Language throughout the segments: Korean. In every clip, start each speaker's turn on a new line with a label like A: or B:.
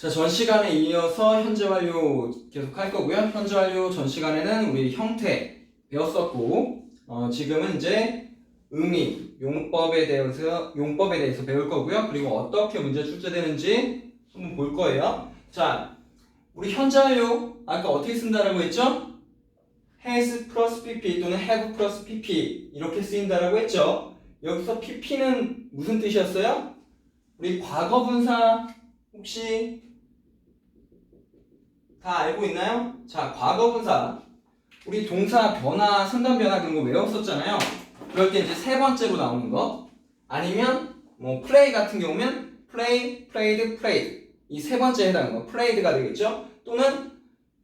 A: 자, 전 시간에 이어서 현재 완료 계속 할 거고요. 현재 완료 전 시간에는 우리 형태 배웠었고, 지금은 이제 의미, 용법에 대해서 배울 거고요. 그리고 어떻게 문제 출제되는지 한번 볼 거예요. 자, 우리 현재 완료 아까 어떻게 쓴다라고 했죠? has 플러스 pp 또는 have 플러스 pp 이렇게 쓰인다라고 했죠. 여기서 pp는 무슨 뜻이었어요? 우리 과거 분사 혹시 다 알고 있나요? 자, 과거 분사 우리 동사 변화, 상단 변화 그런 거 외웠었잖아요. 그럴 때 이제 세 번째로 나오는 거 아니면 뭐 play 같은 경우면 play, played, played 이 세 번째에 해당하는 거 played가 되겠죠. 또는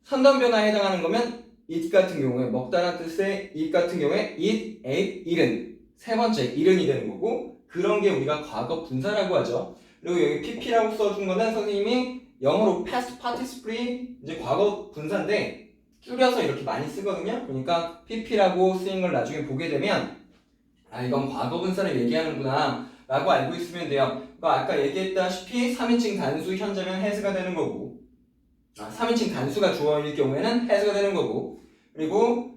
A: 상단 변화에 해당하는 거면 eat 같은 경우에 먹다라는 뜻의 eat 같은 경우에 eat, ate, eaten 세 번째 eaten이 되는 거고 그런 게 우리가 과거 분사라고 하죠. 그리고 여기 pp라고 써준 거는 선생님이 영어로 past participle 이제 과거 분사인데 줄여서 이렇게 많이 쓰거든요. 그러니까 pp라고 쓰인 걸 나중에 보게 되면 아 이건 과거 분사를 얘기하는구나 라고 알고 있으면 돼요. 그러니까 아까 얘기했다시피 3인칭 단수 현재면 has가 되는 거고 3인칭 단수가 주어일 경우에는 has가 되는 거고 그리고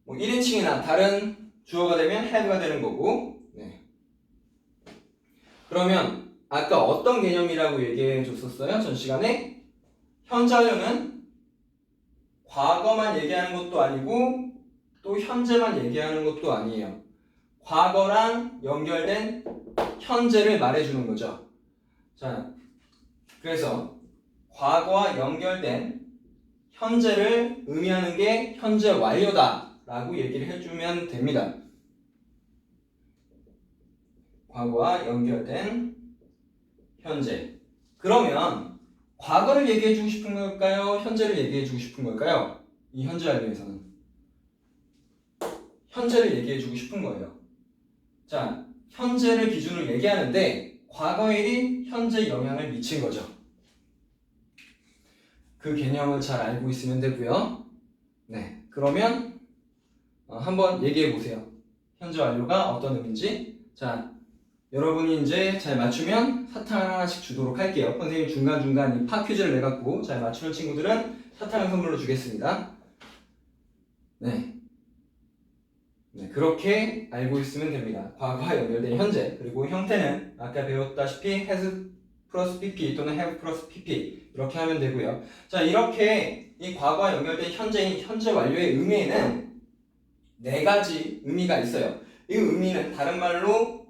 A: 뭐 1인칭이나 다른 주어가 되면 have가 되는 거고 네. 그러면 아까 어떤 개념이라고 얘기해 줬었어요? 전 시간에 현재 완료는 과거만 얘기하는 것도 아니고 또 현재만 얘기하는 것도 아니에요. 과거랑 연결된 현재를 말해주는 거죠. 자, 그래서 과거와 연결된 현재를 의미하는 게 현재 완료다 라고 얘기를 해주면 됩니다. 과거와 연결된 현재. 그러면 과거를 얘기해주고 싶은 걸까요? 현재를 얘기해주고 싶은 걸까요? 이 현재 완료에서는 현재를 얘기해주고 싶은 거예요. 자, 현재를 기준으로 얘기하는데 과거의 일이 현재 영향을 미친 거죠. 그 개념을 잘 알고 있으면 되고요. 네, 그러면 한번 얘기해 보세요. 현재 완료가 어떤 의미인지. 자, 여러분이 이제 잘 맞추면 사탕 하나씩 주도록 할게요. 선생님 중간중간 이 파 퀴즈를 내갖고 잘 맞추는 친구들은 사탕을 선물로 주겠습니다. 네. 네, 그렇게 알고 있으면 됩니다. 과거와 연결된 현재, 그리고 형태는 아까 배웠다시피 has 플러스 pp 또는 have 플러스 pp 이렇게 하면 되고요. 자, 이렇게 이 과거와 연결된 현재 완료의 의미에는 네 가지 의미가 있어요. 이 의미는 다른 말로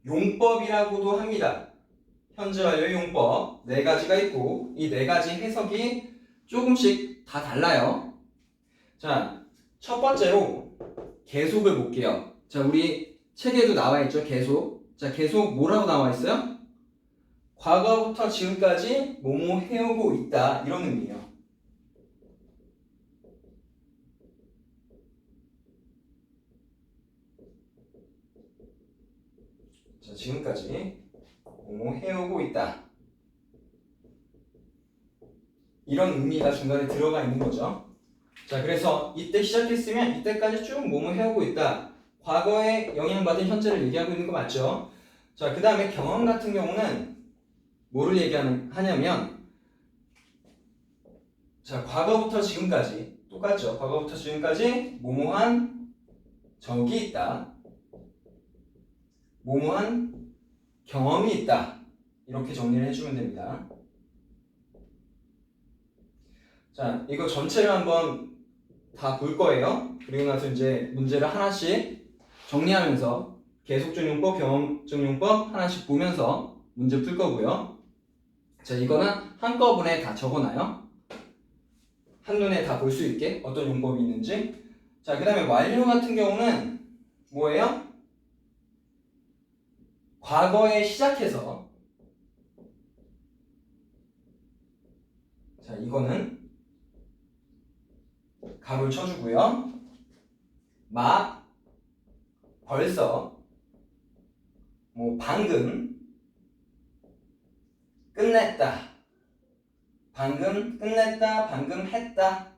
A: 용법이라고도 합니다. 현재 완료의 용법 네 가지가 있고 이 네 가지 해석이 조금씩 다 달라요. 자, 첫 번째로 계속을 볼게요. 자, 우리 책에도 나와 있죠. 계속. 자, 계속 뭐라고 나와 있어요? 과거부터 지금까지 뭐뭐 해오고 있다 이런 의미예요. 자, 지금까지 뭐뭐 해오고 있다 이런 의미가 중간에 들어가 있는 거죠. 자, 그래서 이때 시작했으면 이때까지 쭉 뭐뭐 해오고 있다. 과거에 영향받은 현재를 얘기하고 있는 거 맞죠? 자, 그 다음에 경험 같은 경우는 뭐를 얘기하냐면 자, 과거부터 지금까지 똑같죠? 과거부터 지금까지 뭐뭐한 적이 있다. 뭐뭐한 경험이 있다. 이렇게 정리를 해주면 됩니다. 자, 이거 전체를 한번 다 볼 거예요. 그리고 나서 이제 문제를 하나씩 정리하면서 계속적 용법, 경험적 용법 하나씩 보면서 문제 풀 거고요. 자, 이거는 한꺼번에 다 적어놔요. 한눈에 다 볼 수 있게 어떤 용법이 있는지. 자, 그 다음에 완료 같은 경우는 뭐예요? 과거에 시작해서 자, 이거는 가로를 쳐주고요. 막, 벌써, 뭐 방금, 끝냈다. 방금 끝냈다, 방금 했다.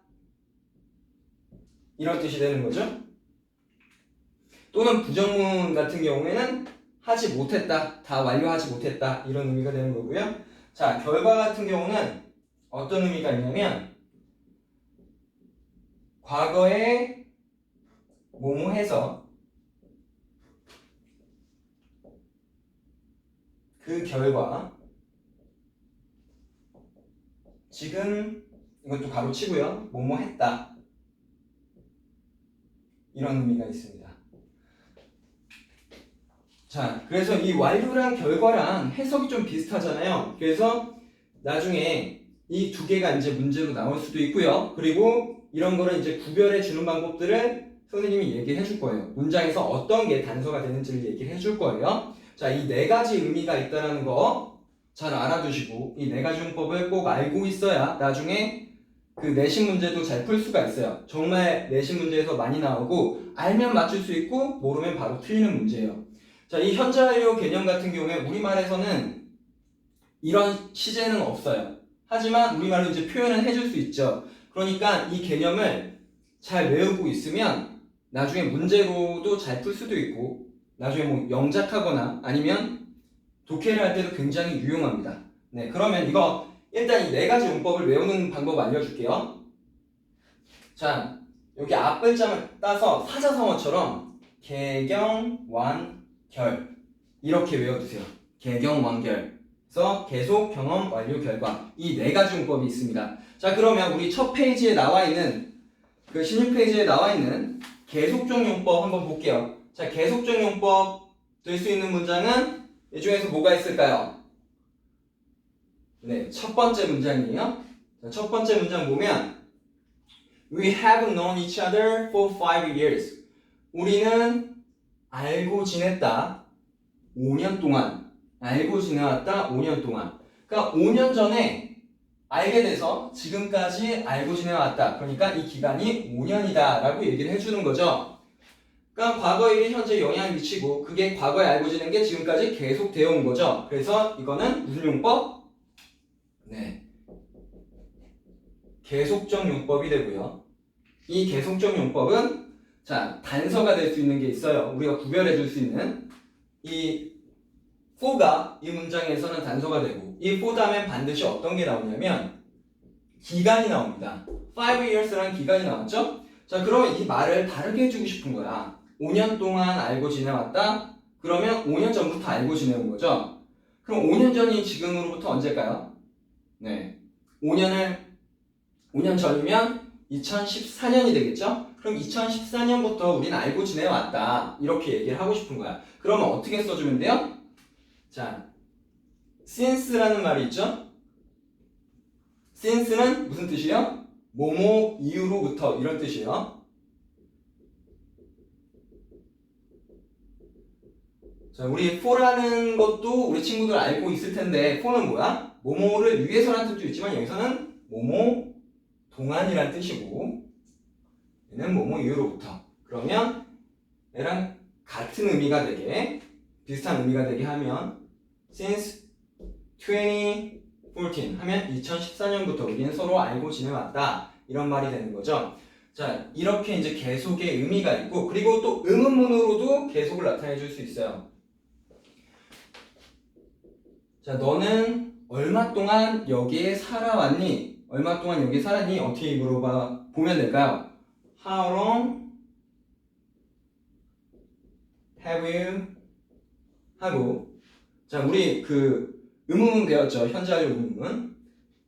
A: 이런 뜻이 되는 거죠. 또는 부정문 같은 경우에는 하지 못했다, 다 완료하지 못했다 이런 의미가 되는 거고요. 자, 결과 같은 경우는 어떤 의미가 있냐면 과거에 뭐뭐 해서 그 결과 지금 이것도 가로치고요. 뭐뭐 했다. 이런 의미가 있습니다. 자, 그래서 이 완료랑 결과랑 해석이 좀 비슷하잖아요. 그래서 나중에 이 두 개가 이제 문제로 나올 수도 있고요. 그리고 이런 거를 이제 구별해 주는 방법들을 선생님이 얘기해 줄 거예요. 문장에서 어떤 게 단서가 되는지를 얘기해 줄 거예요. 자, 이 네 가지 의미가 있다는 거 잘 알아두시고 이 네 가지 문법을 꼭 알고 있어야 나중에 그 내신 문제도 잘 풀 수가 있어요. 정말 내신 문제에서 많이 나오고 알면 맞출 수 있고 모르면 바로 틀리는 문제예요. 자, 이 현재 완료 개념 같은 경우에 우리말에서는 이런 시제는 없어요. 하지만 우리말로 이제 표현을 해줄 수 있죠. 그러니까 이 개념을 잘 외우고 있으면 나중에 문제로도 잘 풀 수도 있고 나중에 뭐 영작하거나 아니면 독해를 할 때도 굉장히 유용합니다. 네, 그러면 이거 일단 이 네 가지 문법을 외우는 방법 알려줄게요. 자, 여기 앞글자만 따서 사자성어처럼 개경, 완, 결 이렇게 외워두세요. 개경, 완결. 그래서 계속, 경험, 완료, 결과 이 네 가지 문법이 있습니다. 자, 그러면 우리 첫 페이지에 나와 있는 그 16페이지에 나와 있는 계속적 용법 한번 볼게요. 자, 계속적 용법 될 수 있는 문장은 이 중에서 뭐가 있을까요? 네, 첫 번째 문장이에요. 자, 첫 번째 문장 보면 We have known each other for 5 years. 우리는 알고 지냈다. 5년 동안. 알고 지내왔다. 5년 동안. 그러니까 5년 전에 알게 돼서 지금까지 알고 지내왔다. 그러니까 이 기간이 5년이다 라고 얘기를 해주는 거죠. 그러니까 과거 일이 현재 영향을 미치고 그게 과거에 알고 지낸 게 지금까지 계속 되어 온 거죠. 그래서 이거는 무슨 용법? 네, 계속적 용법이 되고요. 이 계속적 용법은 자, 단서가 될 수 있는 게 있어요. 우리가 구별해 줄 수 있는 이 for가 이 문장에서는 단서가 되고 이 for 다음엔 반드시 어떤 게 나오냐면 기간이 나옵니다. 5 years라는 기간이 나왔죠? 자, 그러면 이 말을 다르게 해주고 싶은 거야. 5년 동안 알고 지내왔다? 그러면 5년 전부터 알고 지내온 거죠? 그럼 5년 전이 지금으로부터 언제일까요? 네, 5년 전이면 2014년이 되겠죠? 그럼 2014년부터 우리는 알고 지내왔다. 이렇게 얘기를 하고 싶은 거야. 그러면 어떻게 써주면 돼요? 자, since라는 말이 있죠? since는 무슨 뜻이에요? 뭐뭐 이후로부터 이런 뜻이에요. 자, 우리 for라는 것도 우리 친구들 알고 있을 텐데 for는 뭐야? 뭐뭐를 위해서라는 뜻도 있지만 여기서는 뭐뭐 동안이란 뜻이고 얘는 뭐뭐 이후로부터. 그러면 얘랑 같은 의미가 되게 비슷한 의미가 되게 하면 since 2014 하면 2014년부터 우리는 서로 알고 지내왔다 이런 말이 되는 거죠. 자, 이렇게 이제 계속의 의미가 있고 그리고 또 의문문으로도 계속을 나타내 줄 수 있어요. 자, 너는 얼마 동안 여기에 살아왔니? 얼마 동안 여기 살았니? 어떻게 물어봐 보면 될까요? How long have you? 하고 자, 우리 그 의문문 배웠죠? 현재 완료 의문문.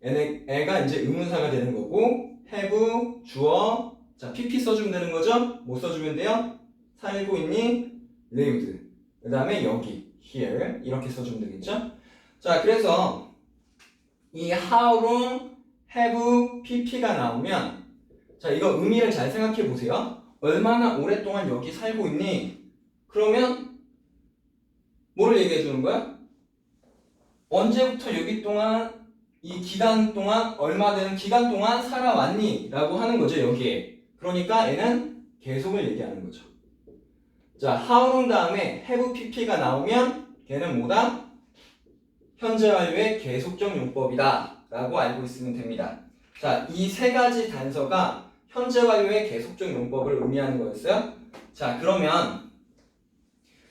A: 애가 이제 의문사가 되는 거고 have, 주어, 자, pp 써주면 되는 거죠? 뭐 써주면 돼요? 살고 있니? lived. 그 다음에 여기, here 이렇게 써주면 되겠죠? 자, 그래서 이 how long have pp가 나오면 자, 이거 의미를 잘 생각해 보세요. 얼마나 오랫동안 여기 살고 있니? 그러면 뭐를 얘기해 주는 거야? 언제부터 여기 동안 이 기간 동안 얼마 되는 기간 동안 살아왔니? 라고 하는 거죠, 여기에. 그러니까 얘는 계속을 얘기하는 거죠. 자, how long 다음에 have pp가 나오면 걔는 뭐다? 현재 완료의 계속적 용법이다 라고 알고 있으면 됩니다. 자, 이 세 가지 단서가 현재 완료의 계속적 용법을 의미하는 거였어요. 자, 그러면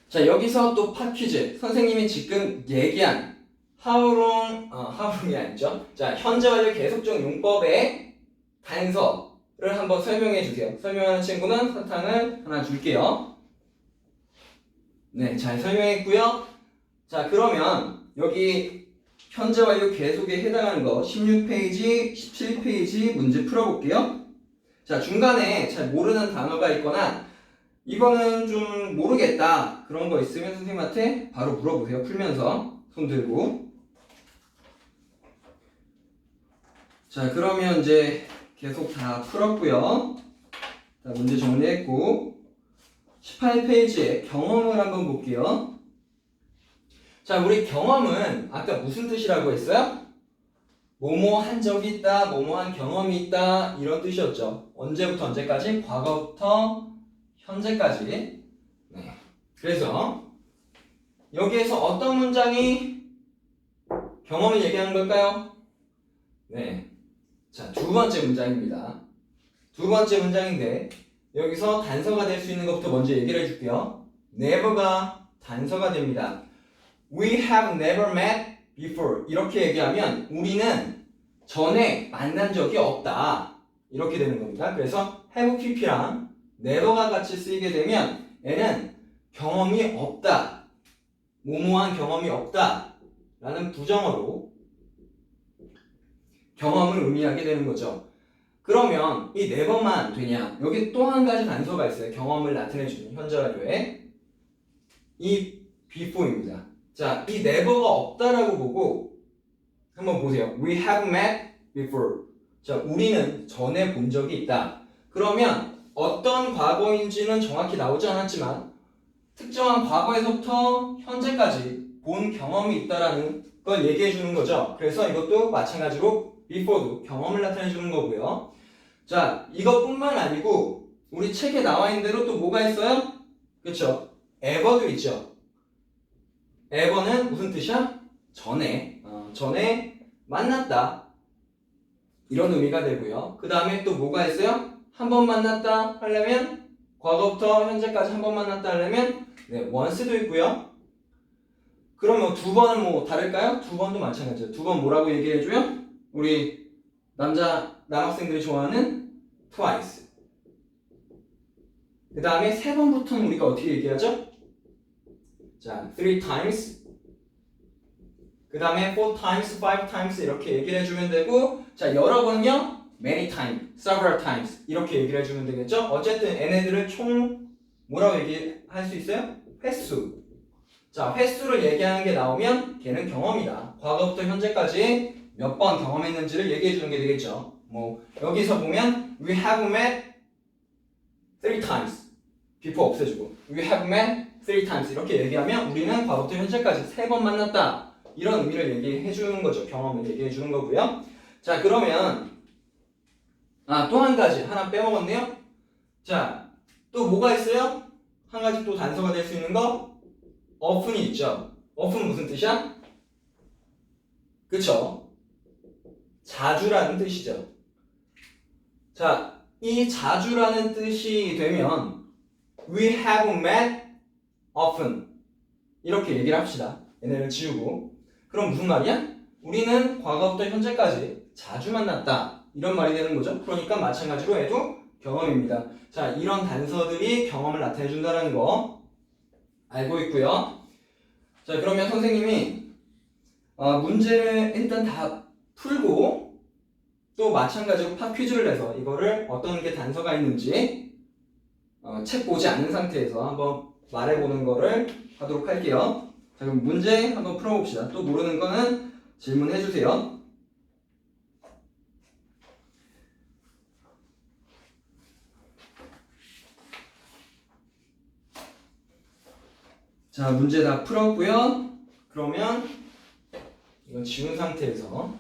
A: 자, 여기서 또 팟 퀴즈. 선생님이 지금 얘기한 how long이 아니죠. 자, 현재 완료 계속적 용법의 단서를 한번 설명해 주세요. 설명하는 친구는 사탕을 하나 줄게요. 네, 잘 설명했고요. 자, 그러면 여기 현재 완료 계속에 해당하는 거 16페이지, 17페이지 문제 풀어볼게요. 자, 중간에 잘 모르는 단어가 있거나 이거는 좀 모르겠다 그런 거 있으면 선생님한테 바로 물어보세요. 풀면서 손 들고. 자, 그러면 이제 계속 다 풀었고요. 자, 문제 정리했고 18페이지에 경험을 한번 볼게요. 자, 우리 경험은 아까 무슨 뜻이라고 했어요? 뭐뭐 한 적이 있다, 뭐뭐 한 경험이 있다 이런 뜻이었죠. 언제부터 언제까지? 과거부터 현재까지. 네. 그래서 여기에서 어떤 문장이 경험을 얘기하는 걸까요? 네. 자, 두 번째 문장입니다. 두 번째 문장인데 여기서 단서가 될 수 있는 것부터 먼저 얘기를 해줄게요. never가 단서가 됩니다. We have never met before 이렇게 얘기하면 우리는 전에 만난 적이 없다 이렇게 되는 겁니다. 그래서 have pp랑 never가 같이 쓰이게 되면 얘는 경험이 없다, 뭐뭐한 경험이 없다 라는 부정어로 경험을 의미하게 되는 거죠. 그러면 이 never만 되냐? 여기 또 한 가지 단서가 있어요. 경험을 나타내주는 현재 완료에 이 before입니다. 자, 이 never가 없다라고 보고 한번 보세요. We have met before. 자, 우리는 전에 본 적이 있다. 그러면 어떤 과거인지는 정확히 나오지 않았지만 특정한 과거에서부터 현재까지 본 경험이 있다라는 걸 얘기해 주는 거죠. 그래서 이것도 마찬가지로 before도 경험을 나타내 주는 거고요. 자, 이것뿐만 아니고 우리 책에 나와 있는 대로 또 뭐가 있어요? 그렇죠? ever도 있죠. ever는 무슨 뜻이야? 전에 만났다 이런 의미가 되고요. 그 다음에 또 뭐가 있어요? 한 번 만났다 하려면 과거부터 현재까지 한 번 만났다 하려면 네, once도 있고요. 그러면 두 번은 뭐 다를까요? 두 번도 마찬가지예요. 두 번 뭐라고 얘기해줘요? 우리 남학생들이 좋아하는 twice. 그 다음에 세 번부터는 우리가 어떻게 얘기하죠? 자, three times. 그 다음에 four times, five times 이렇게 얘기를 해주면 되고, 자, 여러 번요, many times, several times 이렇게 얘기를 해주면 되겠죠? 어쨌든 얘네들을 총 뭐라고 얘기할 수 있어요? 횟수. 자, 횟수를 얘기하는 게 나오면 걔는 경험이다. 과거부터 현재까지 몇 번 경험했는지를 얘기해 주는 게 되겠죠. 뭐 여기서 보면 we have met three times before 없애주고 we have met three times 이렇게 얘기하면 우리는 과거부터 현재까지 세 번 만났다. 이런 의미를 얘기해 주는 거죠. 경험을 얘기해 주는 거고요. 자, 그러면 또 한 가지 하나 빼먹었네요. 자, 또 뭐가 있어요? 한 가지 또 단서가 될 수 있는 거 often이 있죠. often 무슨 뜻이야? 그쵸? 자주라는 뜻이죠. 자, 이 자주라는 뜻이 되면 we have met often 이렇게 얘기를 합시다. 얘네를 지우고. 그럼 무슨 말이야? 우리는 과거부터 현재까지 자주 만났다. 이런 말이 되는 거죠. 그러니까 마찬가지로 해도 경험입니다. 자, 이런 단서들이 경험을 나타내준다는 거 알고 있고요. 자, 그러면 선생님이 문제를 일단 다 풀고 또 마찬가지로 팝 퀴즈를 내서 이거를 어떤 게 단서가 있는지 책 보지 않는 상태에서 한번 말해보는 거를 하도록 할게요. 자, 그럼 문제 한번 풀어봅시다. 또 모르는 거는 질문해 주세요. 자, 문제 다 풀었고요. 그러면 이건 지운 상태에서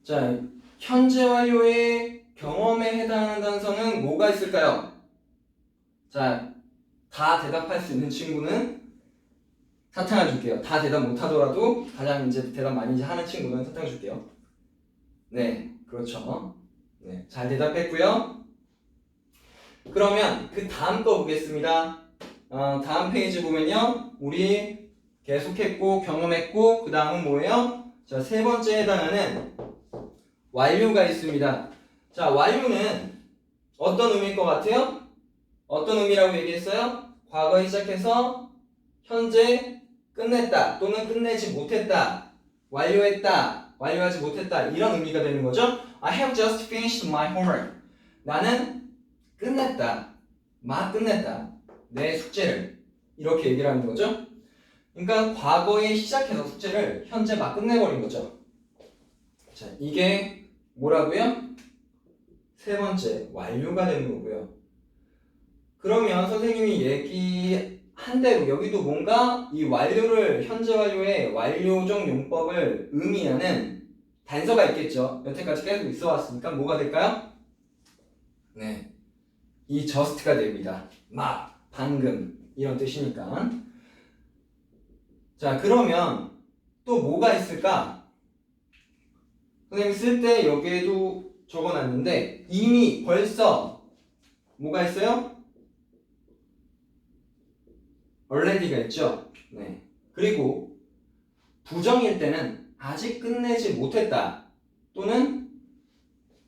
A: 자, 현재 완료의 경험에 해당하는 단서는 뭐가 있을까요? 자, 다 대답할 수 있는 친구는 사탕을 줄게요. 다 대답 못하더라도 가장 이제 대답 많이 하는 친구는 사탕 줄게요. 네, 그렇죠. 네, 잘 대답했고요. 그러면 그 다음 거 보겠습니다. 다음 페이지 보면요. 우리 계속했고 경험했고 그 다음은 뭐예요? 자, 세 번째 해당하는 완료가 있습니다. 자, 완료는 어떤 의미일 것 같아요? 어떤 의미라고 얘기했어요? 과거에 시작해서 현재 끝냈다 또는 끝내지 못했다, 완료했다, 완료하지 못했다, 이런 의미가 되는 거죠. I have just finished my homework. 나는 끝냈다, 막 끝냈다, 내 숙제를, 이렇게 얘기를 하는 거죠. 그러니까 과거에 시작해서 숙제를 현재 막 끝내버린 거죠. 자, 이게 뭐라고요? 세 번째 완료가 되는 거고요. 그러면 선생님이 얘기한 대로 여기도 뭔가 이 완료를, 현재 완료의 완료적 용법을 의미하는 단서가 있겠죠. 여태까지 계속 있어 왔으니까 뭐가 될까요? 네, 이 just가 됩니다. 막, 방금, 이런 뜻이니까. 자, 그러면 또 뭐가 있을까? 선생님 쓸 때 여기에도 적어놨는데 이미 벌써 뭐가 있어요? already가 있죠. 네. 그리고 부정일 때는 아직 끝내지 못했다 또는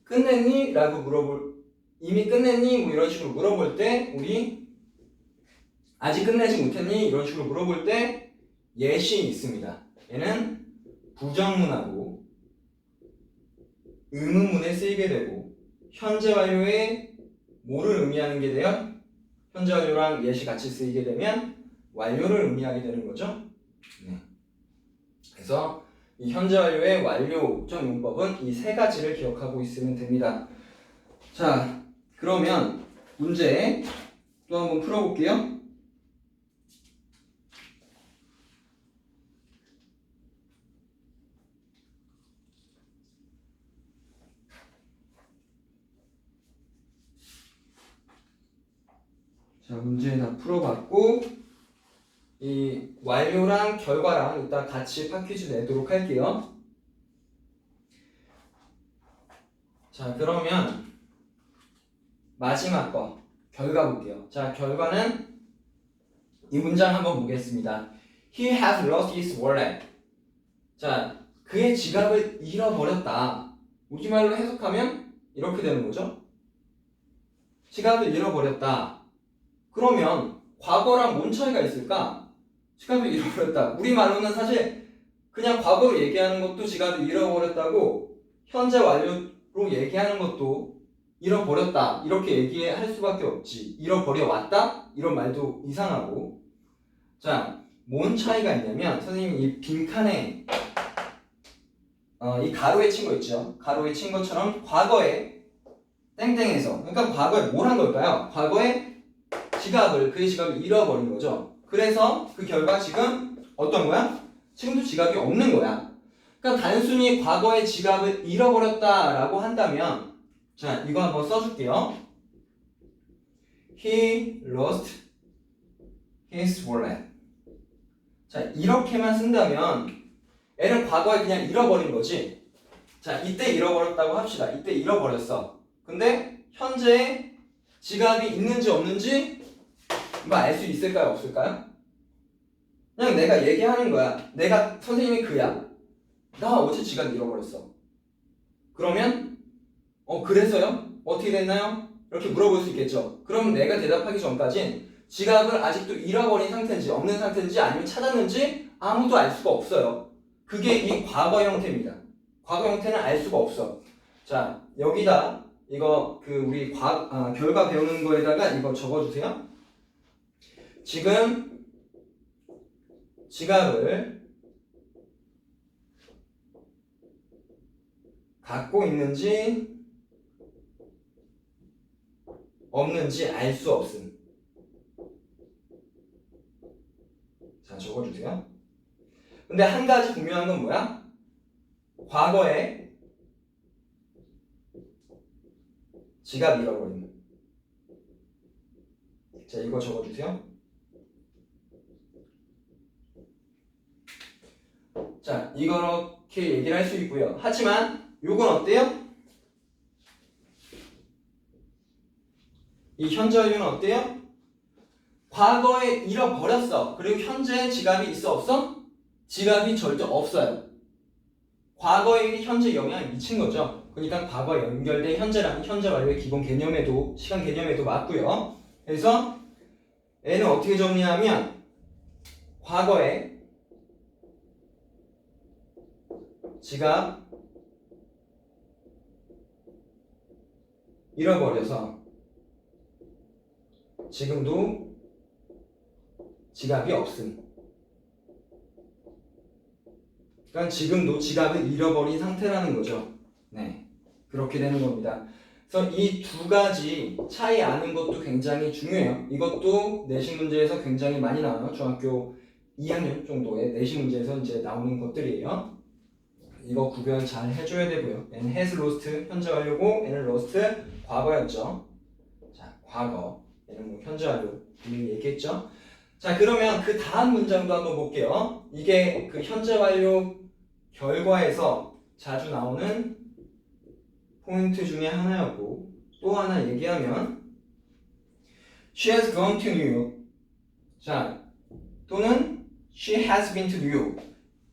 A: 끝냈니? 라고 이미 끝냈니? 뭐 이런 식으로 물어볼 때 우리 아직 끝내지 못했니? 이런 식으로 물어볼 때 yet이 있습니다. 얘는 부정문하고 의문문에 쓰이게 되고 현재 완료에 뭐를 의미하는 게 돼요? 현재 완료랑 yet이 같이 쓰이게 되면 완료를 의미하게 되는 거죠. 네. 그래서 이 현재 완료의 완료적 용법은 이 세 가지를 기억하고 있으면 됩니다. 자, 그러면 문제 또 한번 풀어볼게요. 자, 문제 다 풀어봤고 이 완료랑 결과랑 이따 같이 팟퀴즈 내도록 할게요. 자, 그러면 마지막 거 결과 볼게요. 자, 결과는 이 문장 한번 보겠습니다. He has lost his wallet. 자, 그의 지갑을 잃어버렸다. 우리말로 해석하면 이렇게 되는 거죠. 지갑을 잃어버렸다. 그러면 과거랑 뭔 차이가 있을까? 지갑을 잃어버렸다. 우리말로는 사실 그냥 과거로 얘기하는 것도 지갑을 잃어버렸다고, 현재 완료로 얘기하는 것도 잃어버렸다 이렇게 얘기할 수밖에 없지. 잃어버려 왔다? 이런 말도 이상하고. 자, 뭔 차이가 있냐면 선생님이 이 빈칸에 이 가로에 친 거 있죠. 가로에 친 것처럼 과거에 땡땡해서, 그러니까 과거에 뭘 한 걸까요? 과거에 그의 지갑을 잃어버린 거죠. 그래서 그 결과 지금 어떤 거야? 지금도 지갑이 없는 거야. 그러니까 단순히 과거에 지갑을 잃어버렸다라고 한다면, 자, 이거 한번 써줄게요. He lost his wallet. 자, 이렇게만 쓴다면 얘는 과거에 그냥 잃어버린 거지. 자, 이때 잃어버렸다고 합시다. 이때 잃어버렸어. 근데 현재 지갑이 있는지 없는지 이거 알 수 있을까요? 없을까요? 그냥 내가 얘기하는 거야. 내가 선생님이 그야. 나 어제 지갑 잃어버렸어. 그러면 그래서요? 어떻게 됐나요? 이렇게 물어볼 수 있겠죠. 그럼 내가 대답하기 전까진 지갑을 아직도 잃어버린 상태인지 없는 상태인지 아니면 찾았는지 아무도 알 수가 없어요. 그게 이 과거 형태입니다. 과거 형태는 알 수가 없어. 자, 여기다 이거 우리 결과 배우는 거에다가 이거 적어주세요. 지금 지갑을 갖고 있는지 없는지 알 수 없음. 자, 적어주세요. 근데 한 가지 분명한 건 뭐야? 과거에 지갑 잃어버림. 자, 이거 적어주세요. 자, 이렇게 얘기를 할 수 있고요. 하지만 요건 어때요? 이 현재 완료는 어때요? 과거에 잃어버렸어. 그리고 현재 지갑이 있어 없어? 지갑이 절대 없어요. 과거의 일이 현재 영향을 미친 거죠. 그러니까 과거에 연결된 현재라는 현재 완료의 기본 개념에도 시간 개념에도 맞고요. 그래서 N은 어떻게 정리하면 과거에 지갑 잃어버려서 지금도 지갑이 없음. 그러니까 지금도 지갑을 잃어버린 상태라는 거죠. 네, 그렇게 되는 겁니다. 그래서 이 두 가지 차이 아는 것도 굉장히 중요해요. 이것도 내신 문제에서 굉장히 많이 나와요. 중학교 2학년 정도의 내신 문제에서 이제 나오는 것들이에요. 이거 구별 잘 해줘야 되고요. N has lost 현재 완료고 N은 lost 과거였죠. 자, 과거. N은 뭐 현재 완료 이미 얘기했죠. 자, 그러면 그 다음 문장도 한번 볼게요. 이게 그 현재 완료 결과에서 자주 나오는 포인트 중에 하나였고, 또 하나 얘기하면 She has gone to New York. 자, 또는 She has been to New York.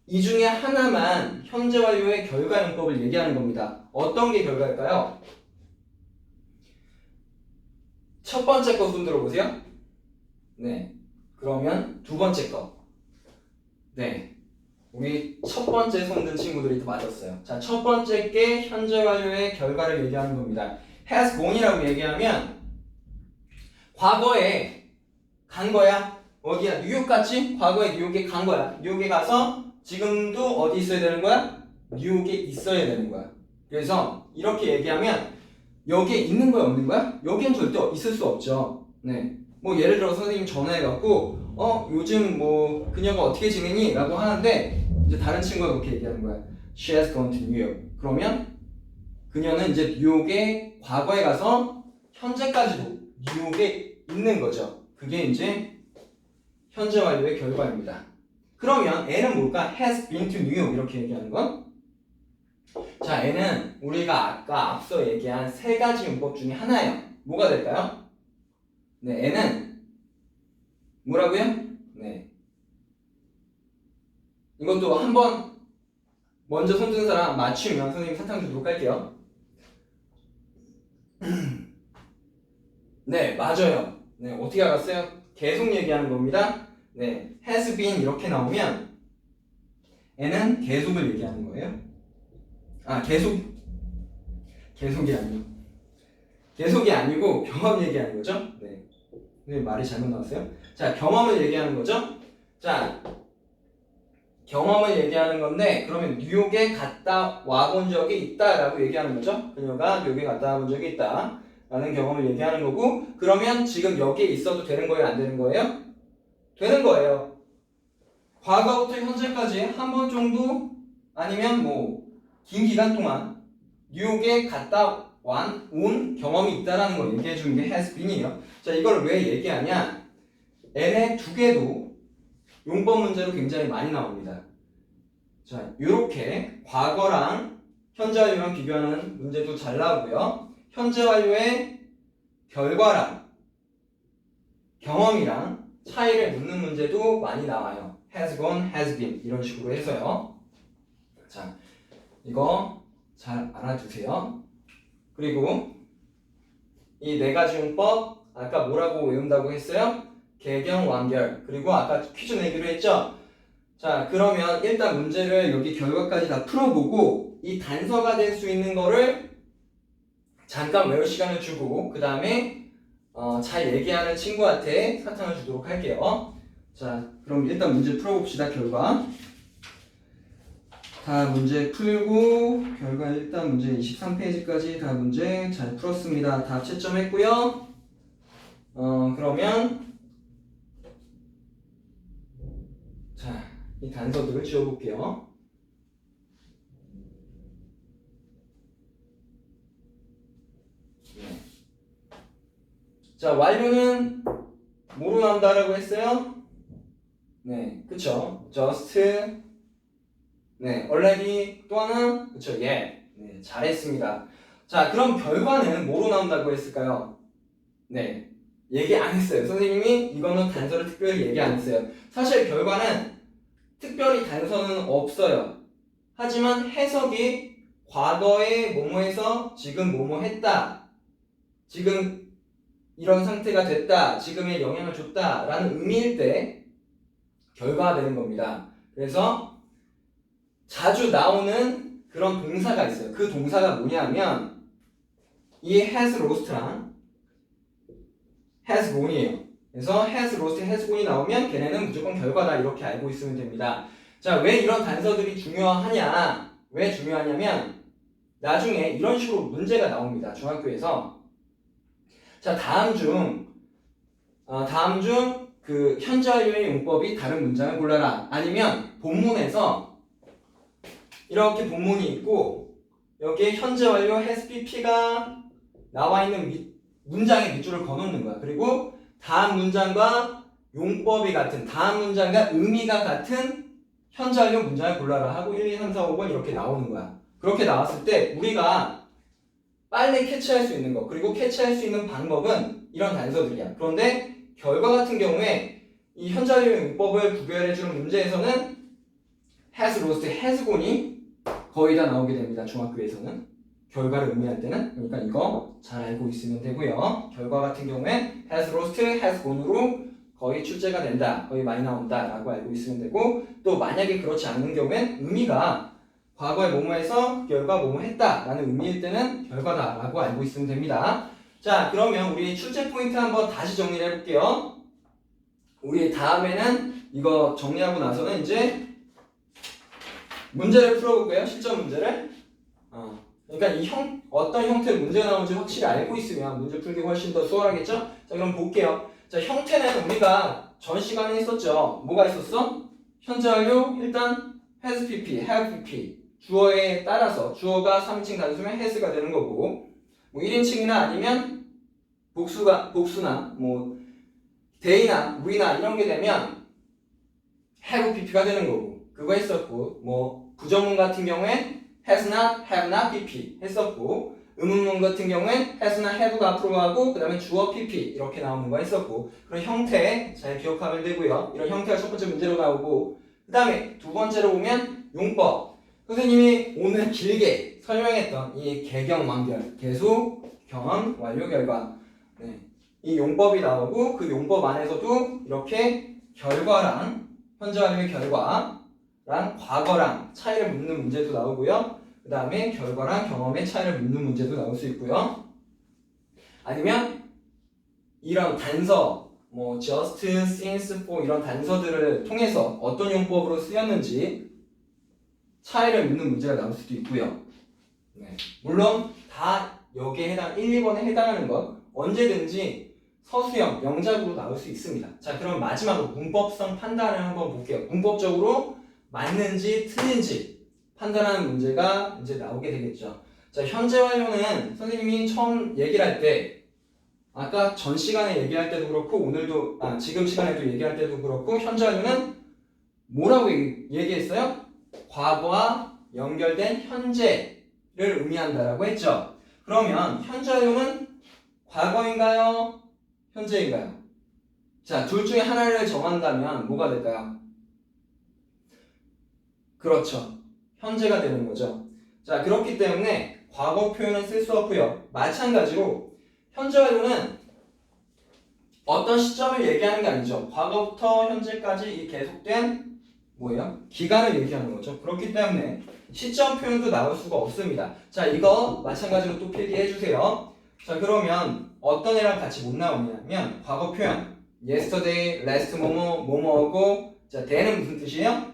A: 이 중에 하나만 현재 완료의 결과 용법을 얘기하는 겁니다. 어떤 게 결과일까요? 첫 번째 거 손 들어보세요. 네. 그러면 두 번째 거. 네. 우리 첫 번째 손든 친구들이 다 맞았어요. 자, 첫 번째 게 현재 완료의 결과를 얘기하는 겁니다. has gone이라고 얘기하면 과거에 간 거야. 어디야? 뉴욕 갔지? 과거에 뉴욕에 간 거야. 뉴욕에 가서 지금도 어디 있어야 되는 거야? 뉴욕에 있어야 되는 거야. 그래서 이렇게 얘기하면 여기에 있는 거야, 없는 거야? 여기엔 절대 있을 수 없죠. 네. 뭐 예를 들어 선생님 전화해갖고 요즘 뭐 그녀가 어떻게 지내니? 라고 하는데 이제 다른 친구가 그렇게 얘기하는 거야. She has gone to New York. 그러면 그녀는 이제 뉴욕에 과거에 가서 현재까지도 뉴욕에 있는 거죠. 그게 이제 현재 완료의 결과입니다. 그러면 N은 뭘까? has been to New York 이렇게 얘기하는 건? 자, N은 우리가 아까 앞서 얘기한 세 가지 문법 중에 하나예요. 뭐가 될까요? 네, N은 뭐라고요? 네. 이것도 한번 먼저 손든 사람 맞추면 선생님 사탕 주도록 할게요. 네, 맞아요. 네, 어떻게 알았어요? 계속 얘기하는 겁니다. 네, has been 이렇게 나오면 N은 계속을 얘기하는 거예요. 아, 계속이 아니고 경험 얘기하는 거죠. 네, 말이 잘못 나왔어요. 자, 경험을 얘기하는 거죠. 자, 경험을 얘기하는 건데 그러면 뉴욕에 갔다 와본 적이 있다라고 얘기하는 거죠. 그녀가 뉴욕에 갔다 와본 적이 있다 라는 경험을 얘기하는 거고, 그러면 지금 여기에 있어도 되는 거예요, 안 되는 거예요? 되는 거예요. 과거부터 현재까지 한 번 정도 아니면 뭐 긴 기간 동안 뉴욕에 갔다 온 경험이 있다라는 걸 얘기해 주는 게 has been이에요. 자, 이걸 왜 얘기하냐? N의 두 개도 용법 문제로 굉장히 많이 나옵니다. 자, 이렇게 과거랑 현재 완료랑 비교하는 문제도 잘 나오고요. 현재 완료의 결과랑 경험이랑 차이를 묻는 문제도 많이 나와요. has gone, has been 이런 식으로 해서요. 자, 이거 잘 알아두세요. 그리고 이 네 가지 용법 아까 뭐라고 외운다고 했어요? 개경, 완결. 그리고 아까 퀴즈 내기로 했죠? 자, 그러면 일단 문제를 여기 결과까지 다 풀어보고 이 단서가 될 수 있는 거를 잠깐 외울 시간을 주고 그 다음에 잘 얘기하는 친구한테 사탕을 주도록 할게요. 자, 그럼 일단 문제 풀어봅시다. 결과 다 문제 풀고 결과 일단 문제 23페이지까지 다 문제 잘 풀었습니다. 다 채점했고요. 그러면 자, 이 단서들을 지워볼게요. 네. 자, 완료는 뭐로 나온다라고 했어요? 네, 그쵸. just, 네, already, 또 하나, 그쵸, yeah. 네, 잘했습니다. 자, 그럼 결과는 뭐로 나온다고 했을까요? 네, 얘기 안 했어요. 선생님이 이거는 단서를 특별히 얘기 안 했어요. 사실 결과는 특별히 단서는 없어요. 하지만 해석이 과거에 뭐뭐해서 지금 뭐뭐 했다, 지금 이런 상태가 됐다, 지금의 영향을 줬다 라는 의미일 때 결과가 되는 겁니다. 그래서 자주 나오는 그런 동사가 있어요. 그 동사가 뭐냐면 이 has lost랑 has gone이에요. 그래서 has lost, has gone이 나오면 걔네는 무조건 결과다 이렇게 알고 있으면 됩니다. 자, 왜 이런 단서들이 중요하냐? 왜 중요하냐면 나중에 이런 식으로 문제가 나옵니다. 중학교에서. 자, 다음 중 그 현재 완료의 용법이 다른 문장을 골라라. 아니면 본문에서 이렇게 본문이 있고 여기에 현재 완료 has pp가 나와 있는 문장의 밑줄을 그어놓는 거야. 그리고 다음 문장과 용법이 같은, 다음 문장과 의미가 같은 현재 완료 문장을 골라라 하고 1, 2, 3, 4, 5번 이렇게 나오는 거야. 그렇게 나왔을 때 우리가 빨리 캐치할 수 있는 거, 그리고 캐치할 수 있는 방법은 이런 단서들이야. 그런데 결과 같은 경우에 이 현재 완료 용법을 구별해주는 문제에서는 has lost, has gone이 거의 다 나오게 됩니다. 중학교에서는. 결과를 의미할 때는. 그러니까 이거 잘 알고 있으면 되고요. 결과 같은 경우엔 has lost, has gone으로 거의 출제가 된다, 거의 많이 나온다 라고 알고 있으면 되고, 또 만약에 그렇지 않은 경우엔 의미가 과거에 뭐뭐해서 결과 뭐뭐 했다 라는 의미일 때는 결과다 라고 알고 있으면 됩니다. 자, 그러면 우리 출제 포인트 한번 다시 정리를 해볼게요. 우리 다음에는 이거 정리하고 나서는 이제 문제를 풀어볼게요. 실전 문제를. 그러니까 어떤 형태의 문제가 나오는지 확실히 알고 있으면 문제 풀기 훨씬 더 수월하겠죠? 자, 그럼 볼게요. 자, 형태는 우리가 전 시간에 했었죠. 뭐가 있었어? 현재 완료, 일단 has pp, have pp. 주어에 따라서 주어가 3인칭 단수면 has가 되는 거고, 뭐 1인칭이나 아니면 복수나 뭐 they나 we나 이런 게 되면 have pp가 되는 거고, 그거 했었고, 뭐 부정문 같은 경우엔 has not, have not pp 했었고, 의문문 같은 경우엔 has나 have가 앞으로 가고 그 다음에 주어 pp 이렇게 나오는 거 했었고, 그런 형태 잘 기억하면 되고요. 이런 형태가 첫 번째 문제로 나오고, 그 다음에 두 번째로 보면 용법. 선생님이 오늘 길게 설명했던 이 개경 완결, 계수, 경험, 완료, 결과. 네. 이 용법이 나오고 그 용법 안에서도 이렇게 결과랑 현재 완료의 결과랑 과거랑 차이를 묻는 문제도 나오고요. 그 다음에 결과랑 경험의 차이를 묻는 문제도 나올 수 있고요. 아니면 이런 단서, 뭐 just, since, for 이런 단서들을 통해서 어떤 용법으로 쓰였는지 차이를 묻는 문제가 나올 수도 있고요. 네. 물론 다 여기에 1, 2번에 해당하는 건 언제든지 서술형, 영작으로 나올 수 있습니다. 자, 그럼 마지막으로 문법성 판단을 한번 볼게요. 문법적으로 맞는지 틀린지 판단하는 문제가 이제 나오게 되겠죠. 자, 현재 완료는 선생님이 처음 얘기를 할 때, 아까 전 시간에 얘기할 때도 그렇고 오늘도 지금 시간에도 얘기할 때도 그렇고, 현재 완료는 뭐라고 얘기했어요? 과거와 연결된 현재를 의미한다라고 했죠. 그러면 현재 완료는 과거인가요? 현재인가요? 자, 둘 중에 하나를 정한다면 뭐가 될까요? 그렇죠. 현재가 되는 거죠. 자, 그렇기 때문에 과거 표현은 쓸 수 없고요. 마찬가지로 현재 완료는 어떤 시점을 얘기하는 게 아니죠. 과거부터 현재까지 이 계속된 뭐예요? 기간을 얘기하는 거죠. 그렇기 때문에 시점 표현도 나올 수가 없습니다. 자, 이거 마찬가지로 또 필기해 주세요. 자, 그러면 어떤 애랑 같이 못 나오냐면 과거 표현 yesterday, last 뭐뭐하고, 자, they는 무슨 뜻이에요?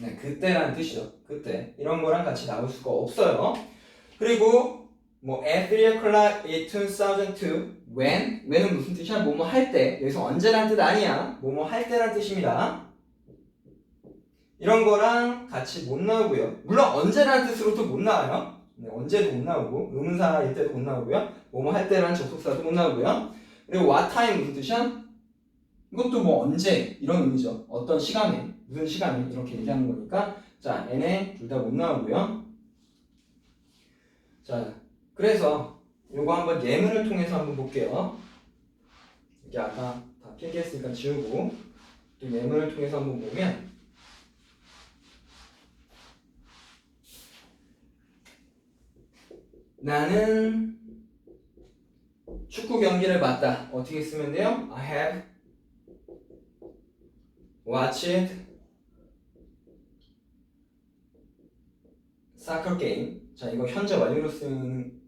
A: 네, 그때라는 뜻이죠. 그때 이런 거랑 같이 나올 수가 없어요. 그리고 뭐 at 3 o'clock in 2002 when은 무슨 뜻이야? 뭐뭐 할 때. 여기서 언제라는 뜻 아니야. 뭐뭐 할 때라는 뜻입니다. 이런 거랑 같이 못 나오고요. 물론 언제라는 뜻으로도 못 나와요. 네, 언제도 못 나오고, 의문사일 때도 못 나오고요. 뭐뭐 할 때라는 접속사도 못 나오고요. 그리고 what time 무슨 뜻이야? 이것도 뭐 언제 이런 의미죠. 어떤 시간에, 무슨 시간에 이렇게 얘기하는 거니까. 자, 얘네 둘 다 못 나오고요. 자, 그래서 요거 한번 예문을 통해서 한번 볼게요. 이게 아까 다 필기했으니까 지우고 또 예문을 통해서 한번 보면 나는 축구 경기를 봤다. 어떻게 쓰면 돼요? I have watched soccer game. 자, 이거 현재 완료로 쓰인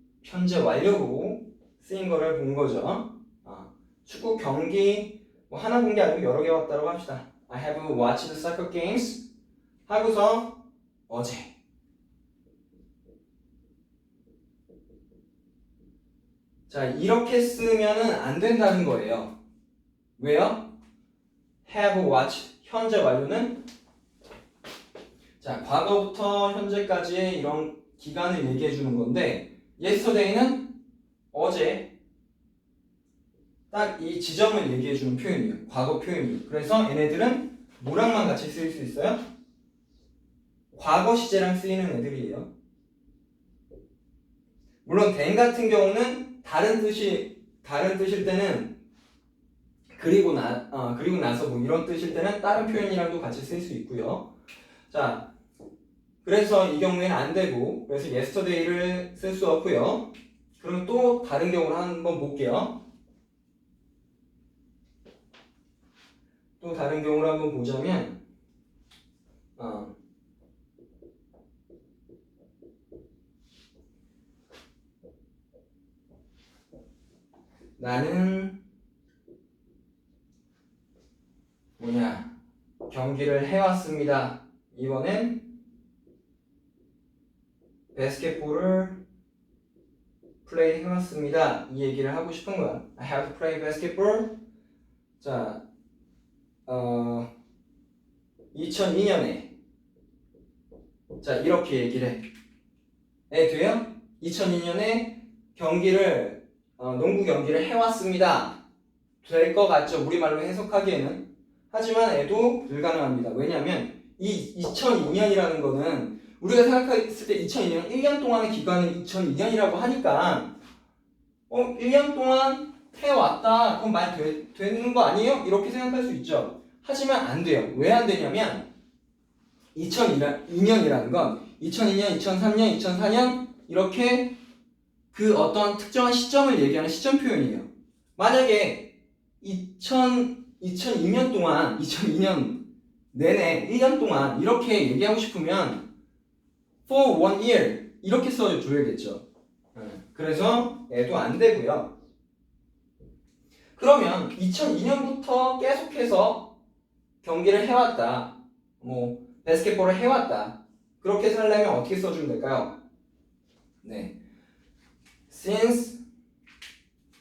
A: 거를 본 거죠. 축구 경기 뭐 하나 본 게 아니고 여러 개 봤다고 합시다. I have watched soccer games 하고서 어제. 자, 이렇게 쓰면은 안 된다는 거예요. 왜요? have watched 현재 완료는 자, 과거부터 현재까지의 이런 기간을 얘기해 주는 건데 yesterday는 어제 딱 이 지점을 얘기해 주는 표현이에요. 과거 표현이에요. 그래서 얘네들은 뭐랑만 같이 쓰일 수 있어요? 과거 시제랑 쓰이는 애들이에요. 물론 then 같은 경우는 다른 뜻일 때는 그리고 나서 뭐 이런 뜻일 때는 다른 표현이랑도 같이 쓸 수 있고요. 자, 그래서 이 경우에는 안 되고 그래서 yesterday를 쓸 수 없고요. 그럼 또 다른 경우를 한번 볼게요. 또 다른 경우를 한번 보자면 나는 경기를 해왔습니다. 이번엔 바스켓볼을 플레이 해왔습니다. 이 얘기를 하고 싶은 거야. I have to play basketball. 자, 2002년에 자 이렇게 얘기를 해. 돼요? 2002년에 농구 경기를 해왔습니다. 될 것 같죠? 우리말로 해석하기에는. 하지만 애도 불가능합니다. 왜냐하면 이 2002년이라는 거는 우리가 생각했을 때 2002년 1년 동안의 기간을 2002년이라고 하니까 1년 동안 해왔다. 그럼 말 되는 거 아니에요? 이렇게 생각할 수 있죠. 하지만 안 돼요. 왜 안 되냐면 2002년이라는 건 2002년, 2003년, 2004년 이렇게 그 어떤 특정한 시점을 얘기하는 시점 표현이에요. 만약에 2002년 동안 2002년 내내 1년 동안 이렇게 얘기하고 싶으면 for 1 year 이렇게 써줘야겠죠. 그래서 얘도 안 되고요. 그러면 2002년부터 계속해서 경기를 해왔다. 뭐 바스켓볼을 해왔다. 그렇게 살려면 어떻게 써주면 될까요? 네, since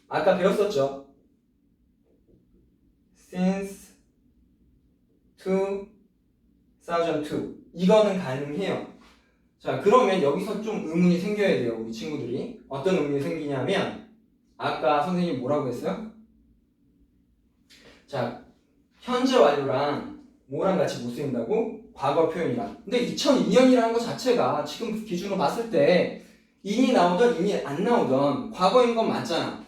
A: 아까 배웠었죠. since 2002 이거는 가능해요. 자, 그러면 여기서 좀 의문이 생겨야 돼요. 우리 친구들이 어떤 의문이 생기냐면 아까 선생님이 뭐라고 했어요? 자, 현재 완료랑 뭐랑 같이 못 쓰인다고? 과거 표현이랑. 근데 2002년이라는 것 자체가 지금 기준으로 봤을 때 인이 나오던 인이 안 나오던 과거인 건 맞잖아.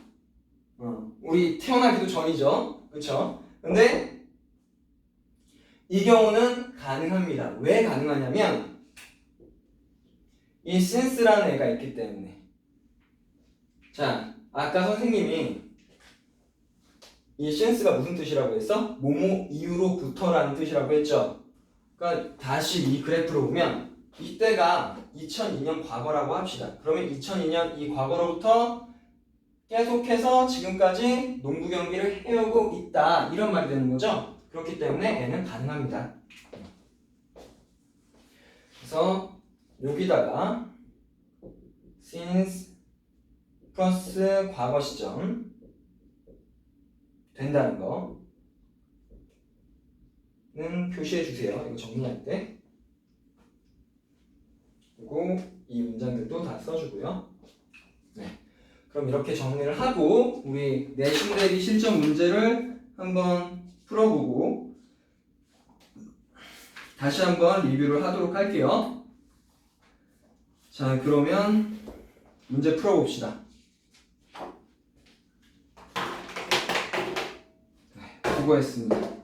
A: 우리 태어나기도 전이죠. 그쵸? 근데 이 경우는 가능합니다. 왜 가능하냐면 이 since라는 애가 있기 때문에. 자, 아까 선생님이 이 since가 무슨 뜻이라고 했어? 뭐뭐 이후로부터라는 뜻이라고 했죠. 그러니까 다시 이 그래프를 보면 이때가 2002년 과거라고 합시다. 그러면 2002년 이 과거로부터 계속해서 지금까지 농구 경기를 해오고 있다. 이런 말이 되는 거죠. 그렇기 때문에 얘는 가능합니다. 그래서 여기다가 since 플러스 과거 시점 된다는 거는 표시해 주세요. 이거 정리할 때. 그리고 이 문장들도 다 써주고요. 네. 그럼 이렇게 정리를 하고 우리 내신 대비 실전 문제를 한번 풀어보고 다시 한번 리뷰를 하도록 할게요. 자, 그러면 문제 풀어봅시다. 수고했습니다.